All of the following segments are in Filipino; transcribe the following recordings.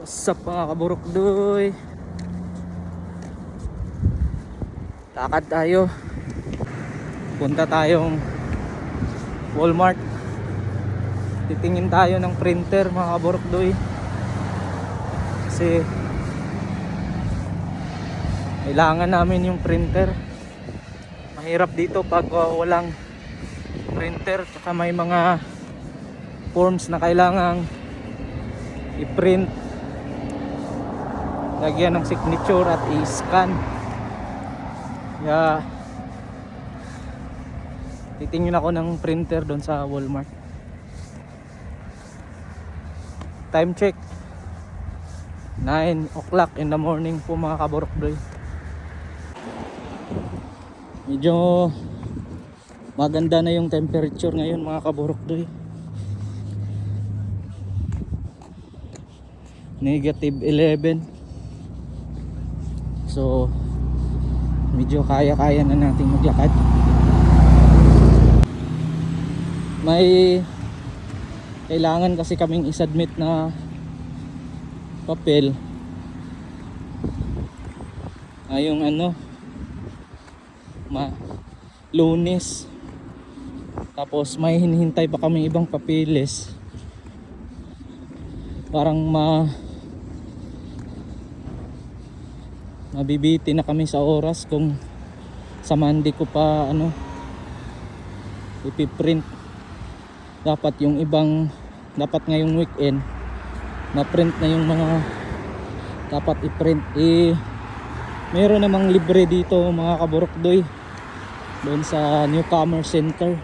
What's up mga kaburukdoy? Lakad tayo. Punta tayong Walmart. Titingin tayo ng printer mga kaburukdoy. Kasi kailangan namin yung printer. Mahirap dito pag walang printer. Tsaka may mga forms na kailangang i-print, lagyan ng signature at i-scan. Kaya titingin ako ng printer doon sa Walmart. Time check 9 o'clock in the morning po mga kaburukdoy. Medyo maganda na yung temperature ngayon mga kaburukdoy. -11. So medyo kaya-kaya na natin maglakad. May kailangan kasi kaming isubmit na papel. Yung Lunes. Tapos may hinihintay pa kami ibang papeles. Parang mabibiti na kami sa oras kung sa Monday ko pa ipiprint. Dapat yung ibang, dapat ngayong weekend ma-print na yung mga dapat i-print. Meron namang libre dito mga kaburukdoy, doon sa Newcomer Center.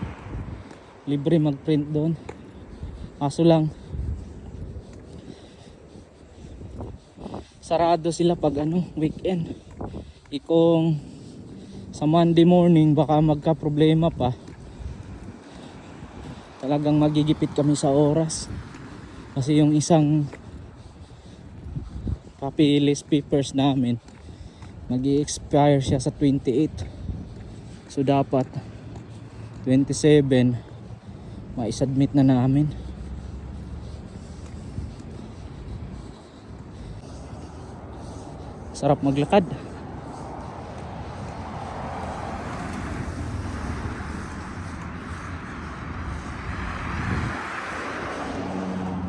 Libre mag-print doon. Kaso lang sarado sila pag weekend. Kung sa Monday morning baka magka problema pa. Talagang magigipit kami sa oras. Kasi yung isang papeles papers namin magi-expire siya sa 28. So dapat 27 ma-submit na namin. Sarap maglakad.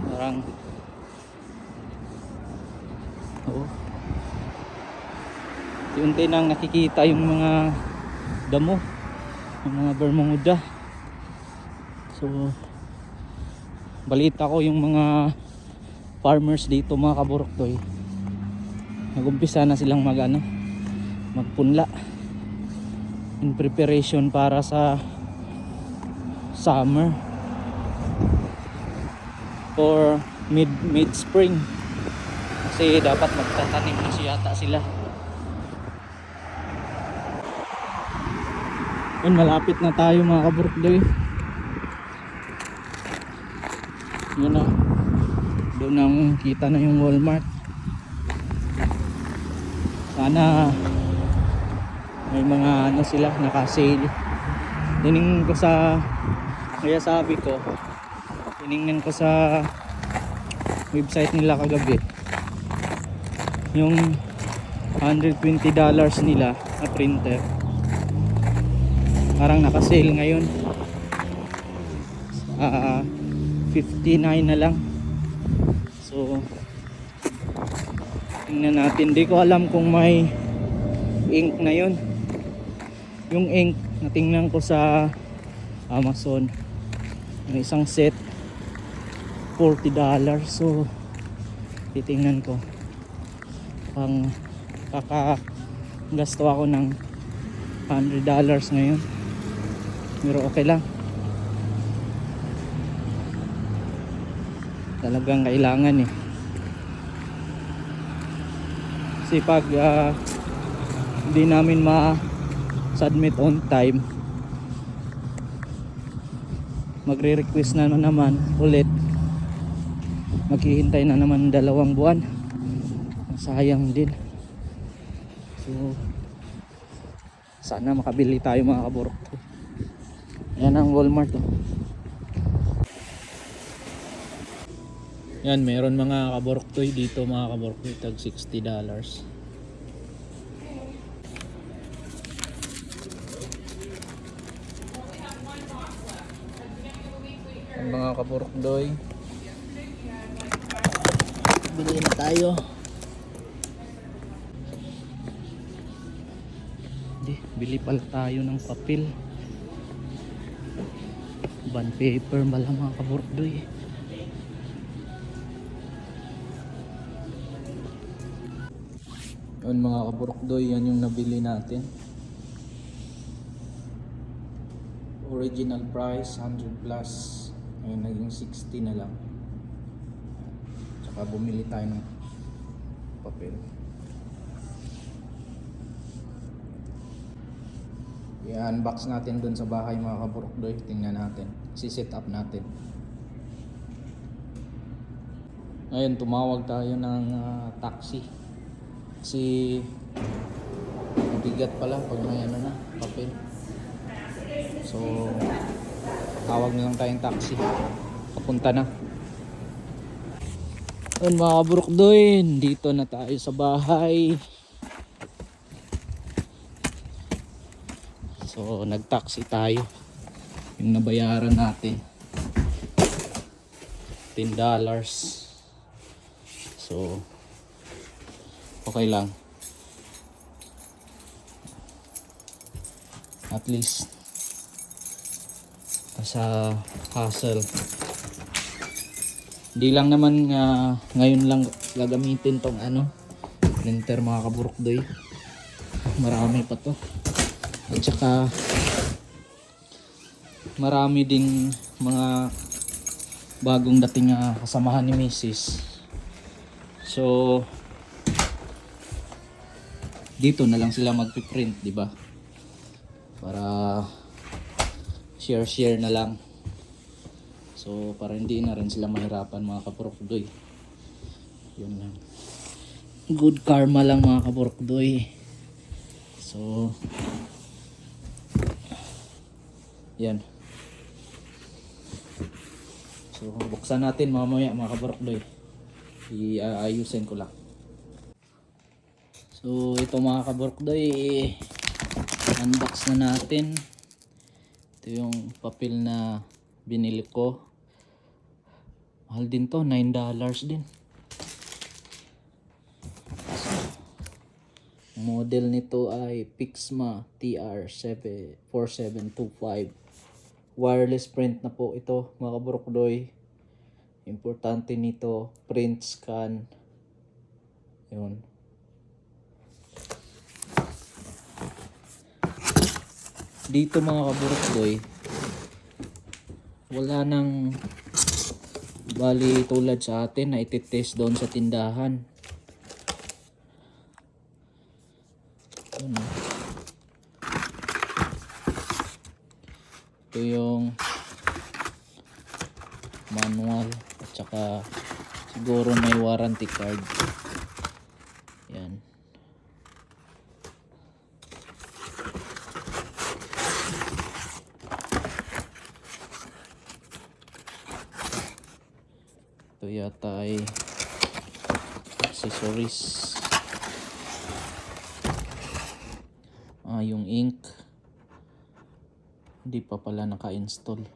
Parang unti nang nakikita yung mga damo, yung mga Bermuda. So balita ko yung mga farmers dito mga kaburukdoy, nagumpisa na silang magpunla in preparation para sa summer or mid spring, kasi dapat magtatanim na yata sila. Yun, malapit na tayo mga kaburukdoy. Yun na, doon nang kita na yung Walmart. Sana may mga sila naka-sale. Tiningnan ko kaya sabi ko, tiningnan ko sa website nila kagabi, yung $120 nila na printer parang naka-sale ngayon. 59 na lang. So tingnan natin. Di ko alam kung may ink na yun. Yung ink natingnan ko sa Amazon, may isang set $40. So titingnan ko, pang kakagasto ako ng $100 ngayon, pero okay lang. Talagang kailangan kasi pag hindi namin ma-submit on time, magre-request na naman ulit, maghihintay na naman 2 buwan. Sayang din. So sana makabili tayo mga kaburok. Yan ang Walmart. Yan, meron mga kaboroktoy dito, mga kaboroktoy, tag $60. Yan, mga kaboroktoy, bili na tayo. Bili pala tayo ng papel, bond paper pala, mga kaboroktoy. Yun, mga kaborokdoy, yan yung nabili natin. Original price 100 plus, ngayon naging 60 na lang. Tsaka bumili tayo ng papel. I-unbox natin dun sa bahay, mga kaborokdoy. Tingnan natin, si-set up natin. Ngayon tumawag tayo ng taxi kasi mabigat pala pag may ano na, papel. So tawag na lang tayong taxi, papunta na. Ayun, mga kaborokdoy, dito na tayo sa bahay. So nag-taxi tayo, yung nabayaran natin $10. So okay lang, at least sa hassle. Hindi lang naman ngayon lang gagamitin tong printer, mga kaborokdoy. Marami pa to, at saka marami ding mga bagong dating kasamahan ni Mrs. So dito na lang sila magpiprint, di ba? Para share na lang. So para hindi na rin sila mahirapan, mga kaborokdoy. Yun lang. Good karma lang, mga kaborokdoy. So yan. So buksan natin mamaya, mga kaborokdoy. Iayusin ko lang. So ito, mga kaborokdoy, unbox na natin. Ito yung papel na binili ko. Mahal din to, $9 din. So, model nito ay Pixma TR4725. Wireless print na po ito, mga kaborokdoy. Importante nito, print scan. Yun. Dito, mga kaborokdoy, wala nang bali tulad sa atin na ititest doon sa tindahan. Ito yung manual, at saka siguro may warranty card. Yan. Ito yata ay accessories. Yung ink hindi pa pala naka-install.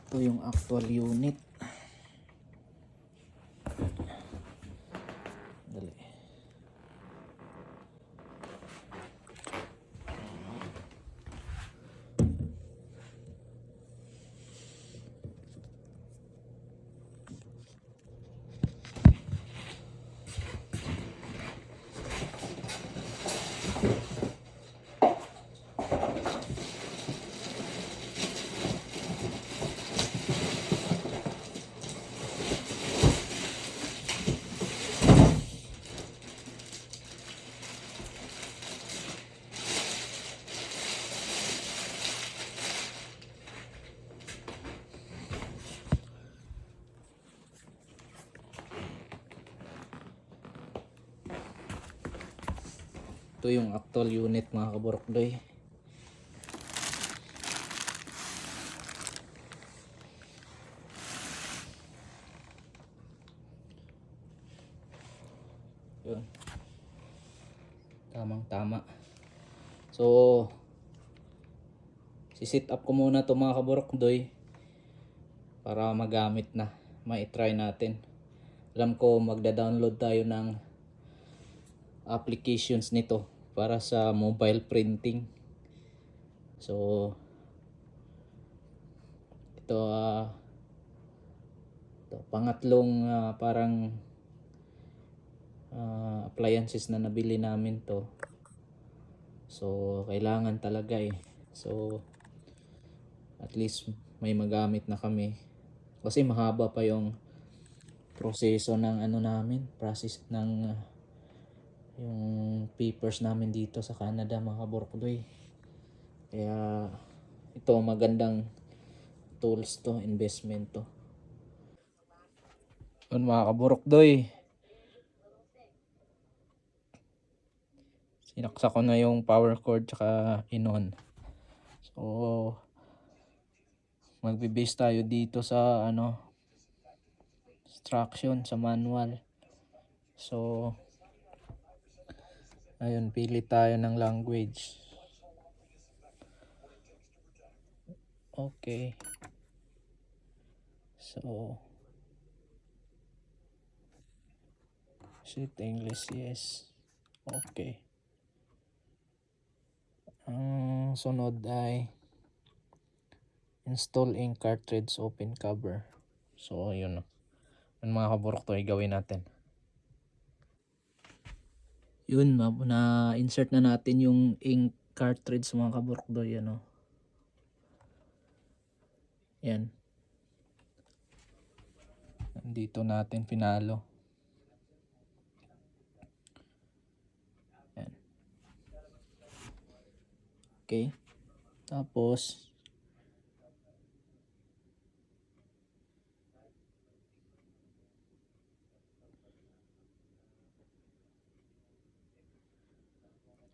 Ito yung actual unit. Dali. Ito yung actual unit mga kaburokdoy. Yun. Tamang tama. So si-set up ko muna to mga kaburokdoy para magamit na. Ma-try natin. Alam ko magda-download tayo ng applications nito para sa mobile printing. So ito pangatlong parang appliances na nabili namin to. So kailangan talaga So at least may magamit na kami. Kasi mahaba pa yung proseso ng process ng yung papers namin dito sa Canada mga kaburokdoy. Kaya ito magandang tools to, investment to. Yun mga kaburokdoy. Sinaksak ko na yung power cord tsaka in-on. So magbe-base tayo dito sa instruction sa manual. So ayun, pili tayo ng language. Okay. So set English, yes. Okay. Ang sunod ay install ink cartridge, open cover. So yun. Ang mga kaburokdoy gawin natin. Yun, na insert na natin yung ink cartridge mga kaburokdoy. Yan. Dito natin pinalo. Yan. Okay. Tapos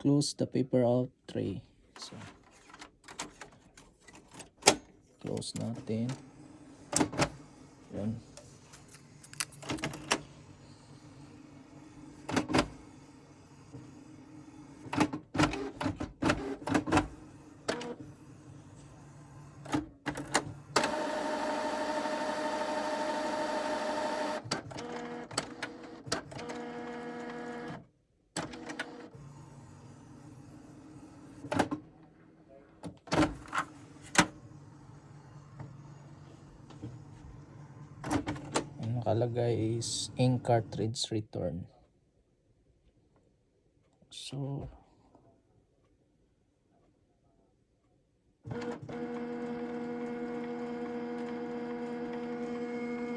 close the paper out tray. So close natin. Yan. Nakalagay is ink cartridge return. So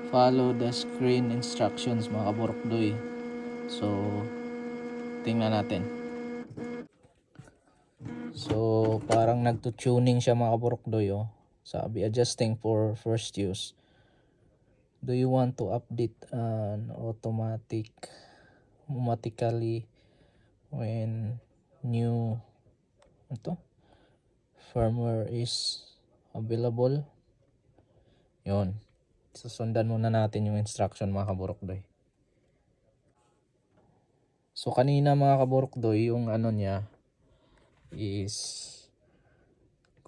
follow the screen instructions mga kaburokdoy. So tingnan natin. So parang nagtutuning siya mga kaburokdoy. Sabi adjusting for first use. Do you want to update automatically when new firmware is available? Yun. Susundan muna natin yung instruction mga kaburokdoy. So kanina mga kaburokdoy, yung niya is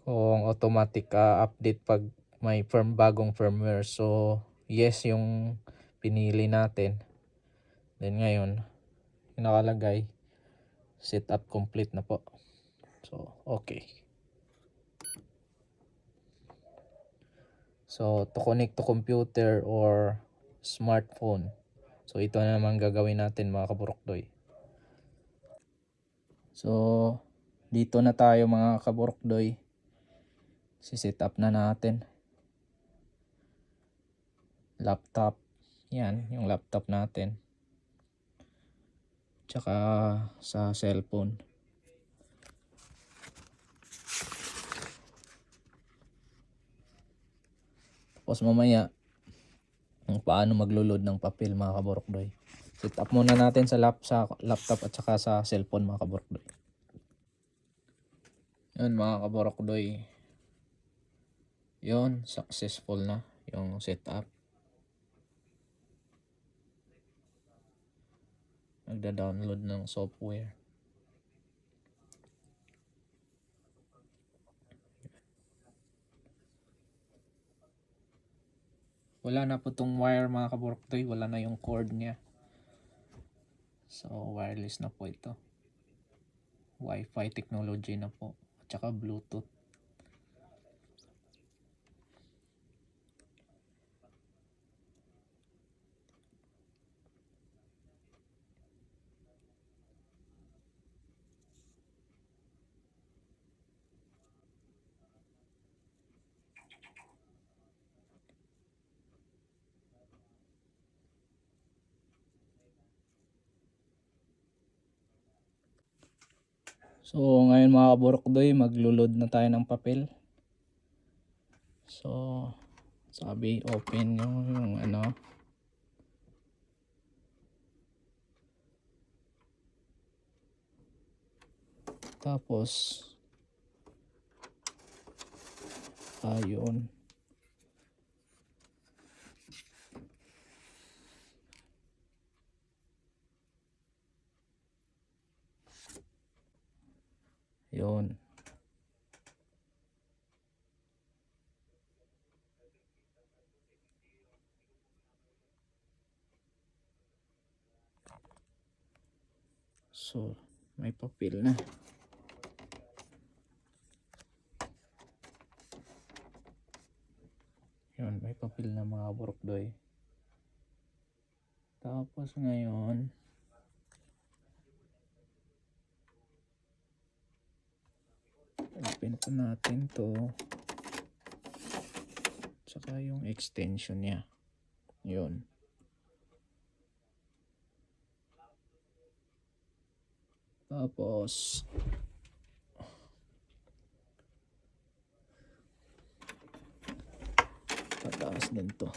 kung automatic update pag may bagong firmware. So yes yung pinili natin. Then ngayon nakalagay setup complete na po. So okay. So to connect to computer or smartphone. So ito na naman gagawin natin mga kaburokdoy. So dito na tayo mga kaburokdoy. Si-set up na natin. Laptop. Yan, yung laptop natin. Tsaka sa cellphone. Tapos mamaya kung paano maglo-load ng papel mga kaburokdoy. Set up muna natin sa laptop at saka sa cellphone mga kaburokdoy. Yun mga kaborokdoy. Yun, successful na yung setup. Nagda-download ng software. Wala na po tong wire mga kaborokdoy. Wala na yung cord niya. So wireless na po ito. Wi-Fi technology na po. At saka Bluetooth. So ngayon mga kaborokdoy, maglulod na tayo ng papel. So sabi open yung ano. Tapos ayun. Yun. So may papel na. Yun, may papel na mga kaborokdoy. Tapos ngayon open po natin to. Tsaka yung extension niya. Yun. Tapos tataas din to.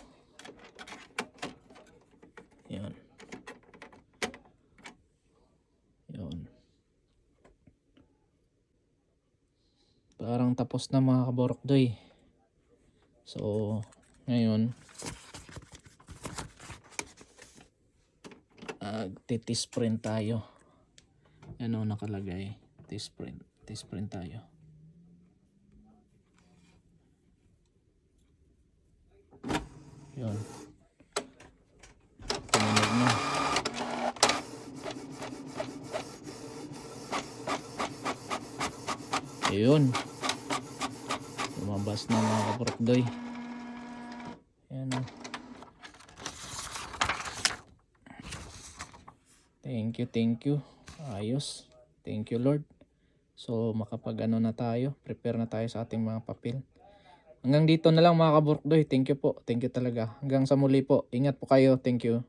Yan. Yun. Parang tapos na mga kaborokdoy. So ngayon test print tayo. Ano nakalagay? Test print tayo. Yun. Tumunog na. Ayun. Lumabas na mga kaborokdoy. Ayan o. Thank you. Ayos. Thank you Lord. So makapag ano na tayo. Prepare na tayo sa ating mga papel. Hanggang dito na lang mga kaborokdoy. Thank you po. Thank you talaga. Hanggang sa muli po. Ingat po kayo. Thank you.